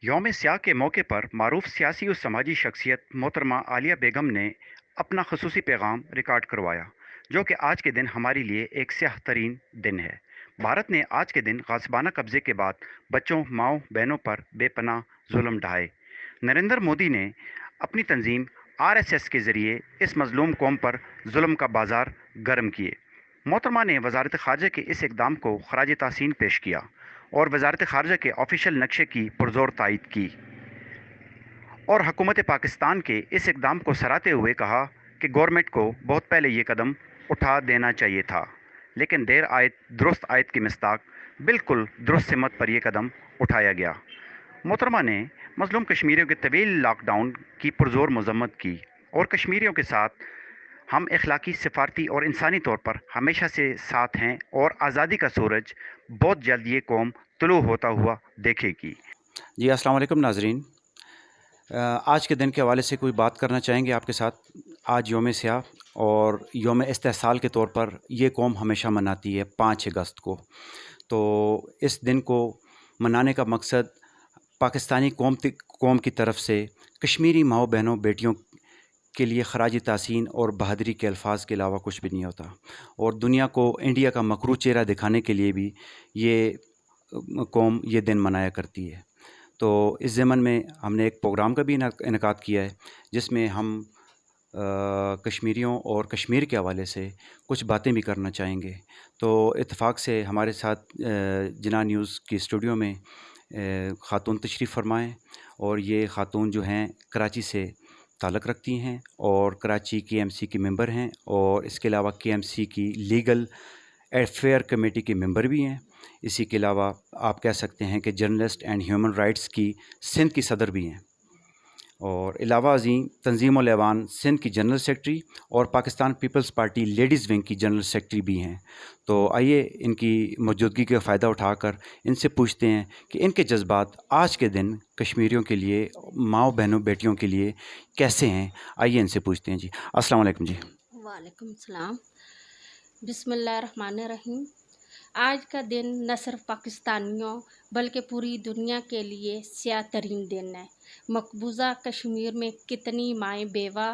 یوم سیاہ کے موقع پر معروف سیاسی و سماجی شخصیت محترمہ عالیہ بیگم نے اپنا خصوصی پیغام ریکارڈ کروایا، جو کہ آج کے دن ہمارے لیے ایک سیاہ ترین دن ہے۔ بھارت نے آج کے دن غاصبانہ قبضے کے بعد بچوں، ماؤں، بہنوں پر بے پناہ ظلم ڈھائے۔ نریندر مودی نے اپنی تنظیم RSS کے ذریعے اس مظلوم قوم پر ظلم کا بازار گرم کیے۔ محترمہ نے وزارت خارجہ کے اس اقدام کو خراج تحسین پیش کیا اور وزارت خارجہ کے آفیشیل نقشے کی پرزور تائید کی، اور حکومت پاکستان کے اس اقدام کو سراہتے ہوئے کہا کہ گورنمنٹ کو بہت پہلے یہ قدم اٹھا دینا چاہیے تھا، لیکن دیر آیت درست آیت کی مصداق بالکل درست سمت پر یہ قدم اٹھایا گیا۔ محترمہ نے مظلوم کشمیریوں کے طویل لاک ڈاؤن کی پرزور مذمت کی اور کشمیریوں کے ساتھ ہم اخلاقی، سفارتی اور انسانی طور پر ہمیشہ سے ساتھ ہیں اور آزادی کا سورج بہت جلد یہ قوم طلوع ہوتا ہوا دیکھے گی۔ جی السلام علیکم ناظرین، آج کے دن کے حوالے سے کوئی بات کرنا چاہیں گے آپ کے ساتھ۔ آج یوم سیاہ اور یوم استحصال کے طور پر یہ قوم ہمیشہ مناتی ہے 5 اگست کو۔ تو اس دن کو منانے کا مقصد پاکستانی قوم کی طرف سے کشمیری ماؤں، بہنوں، بیٹیوں کے لیے خراج تحسین اور بہادری کے الفاظ کے علاوہ کچھ بھی نہیں ہوتا، اور دنیا کو انڈیا کا مکروہ چہرہ دکھانے کے لیے بھی یہ قوم یہ دن منایا کرتی ہے۔ تو اس ضمن میں ہم نے ایک پروگرام کا بھی انعقاد کیا ہے، جس میں ہم کشمیریوں اور کشمیر کے حوالے سے کچھ باتیں بھی کرنا چاہیں گے۔ تو اتفاق سے ہمارے ساتھ جناح نیوز کی اسٹوڈیو میں خاتون تشریف فرمائیں، اور یہ خاتون جو ہیں کراچی سے تعلق رکھتی ہیں اور کراچی KMC کی ممبر ہیں، اور اس کے علاوہ KMC کی لیگل افیئر کمیٹی کے ممبر بھی ہیں۔ اسی کے علاوہ آپ کہہ سکتے ہیں کہ جرنلسٹ اینڈ ہیومن رائٹس کی سندھ کی صدر بھی ہیں، اور علاوہ ازیں تنظیم الایوان سندھ کی جنرل سیکرٹری اور پاکستان پیپلز پارٹی لیڈیز ونگ کی جنرل سیکرٹری بھی ہیں۔ تو آئیے ان کی موجودگی کا فائدہ اٹھا کر ان سے پوچھتے ہیں کہ ان کے جذبات آج کے دن کشمیریوں کے لیے، ماؤں، بہنوں، بیٹیوں کے لیے کیسے ہیں۔ آئیے ان سے پوچھتے ہیں۔ جی السلام علیکم۔ جی وعلیکم السلام۔ بسم اللہ الرحمن الرحیم۔ آج کا دن نہ صرف پاکستانیوں بلکہ پوری دنیا کے لیے سیاہ ترین دن ہے۔ مقبوضہ کشمیر میں کتنی مائیں بیوہ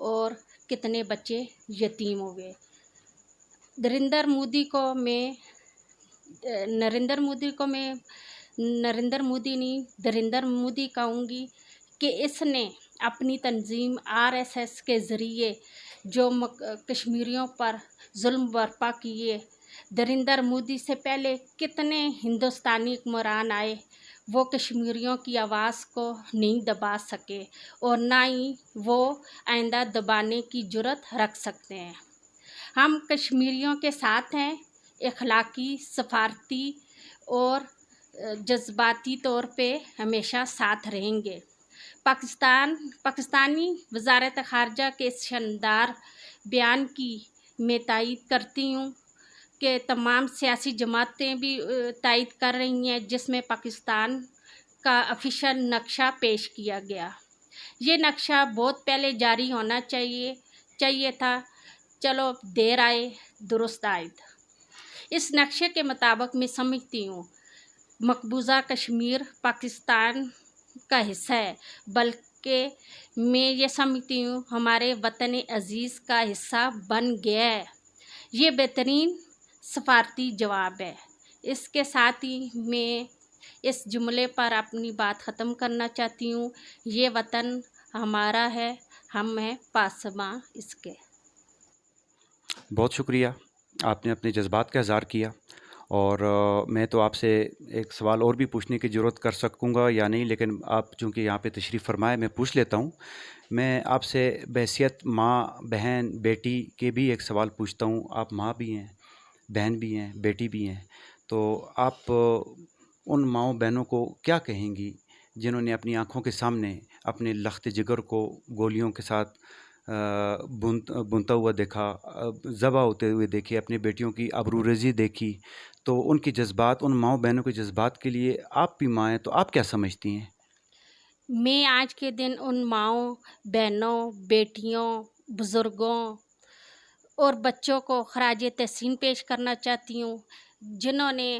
اور کتنے بچے یتیم ہوئے۔ نریندر مودی دریندر مودی کہوں گی کہ اس نے اپنی تنظیم RSS کے ذریعے جو کشمیریوں پر ظلم برپا کیے، نریندر مودی سے پہلے کتنے ہندوستانی حکمران آئے، وہ کشمیریوں کی آواز کو نہیں دبا سکے اور نہ ہی وہ آئندہ دبانے کی جرات رکھ سکتے ہیں۔ ہم کشمیریوں کے ساتھ ہیں، اخلاقی، سفارتی اور جذباتی طور پہ ہمیشہ ساتھ رہیں گے۔ پاکستانی وزارت خارجہ کے اس شاندار بیان کی میں تائید کرتی ہوں کہ تمام سیاسی جماعتیں بھی تائید کر رہی ہیں، جس میں پاکستان کا آفیشیل نقشہ پیش کیا گیا۔ یہ نقشہ بہت پہلے جاری ہونا چاہیے تھا، چلو دیر آئے درست آئے۔ اس نقشے کے مطابق میں سمجھتی ہوں مقبوضہ کشمیر پاکستان کا حصہ ہے، بلکہ میں یہ سمجھتی ہوں ہمارے وطن عزیز کا حصہ بن گیا ہے۔ یہ بہترین سفارتی جواب ہے۔ اس کے ساتھ ہی میں اس جملے پر اپنی بات ختم کرنا چاہتی ہوں، یہ وطن ہمارا ہے، ہم ہیں پاسباں اس کے۔ بہت شکریہ، آپ نے اپنے جذبات کا اظہار کیا، اور میں تو آپ سے ایک سوال اور بھی پوچھنے کی ضرورت کر سکوں گا یا نہیں، لیکن آپ چونکہ یہاں پہ تشریف فرمائے میں پوچھ لیتا ہوں۔ میں آپ سے بحیثیت ماں، بہن، بیٹی کے بھی ایک سوال پوچھتا ہوں۔ آپ ماں بھی ہیں، بہن بھی ہیں، بیٹی بھی ہیں، تو آپ ان ماؤں بہنوں کو کیا کہیں گی جنہوں نے اپنی آنکھوں کے سامنے اپنے لخت جگر کو گولیوں کے ساتھ بنتا ہوا دیکھا، ذبح ہوتے ہوئے دیکھے، اپنی بیٹیوں کی ابروریزی دیکھی، تو ان کے جذبات، ان ماؤں بہنوں کے جذبات کے لیے آپ بھی ماں ہیں تو آپ کیا سمجھتی ہیں؟ میں آج کے دن ان ماؤں، بہنوں، بیٹیوں، بزرگوں اور بچوں کو خراج تحسین پیش کرنا چاہتی ہوں، جنہوں نے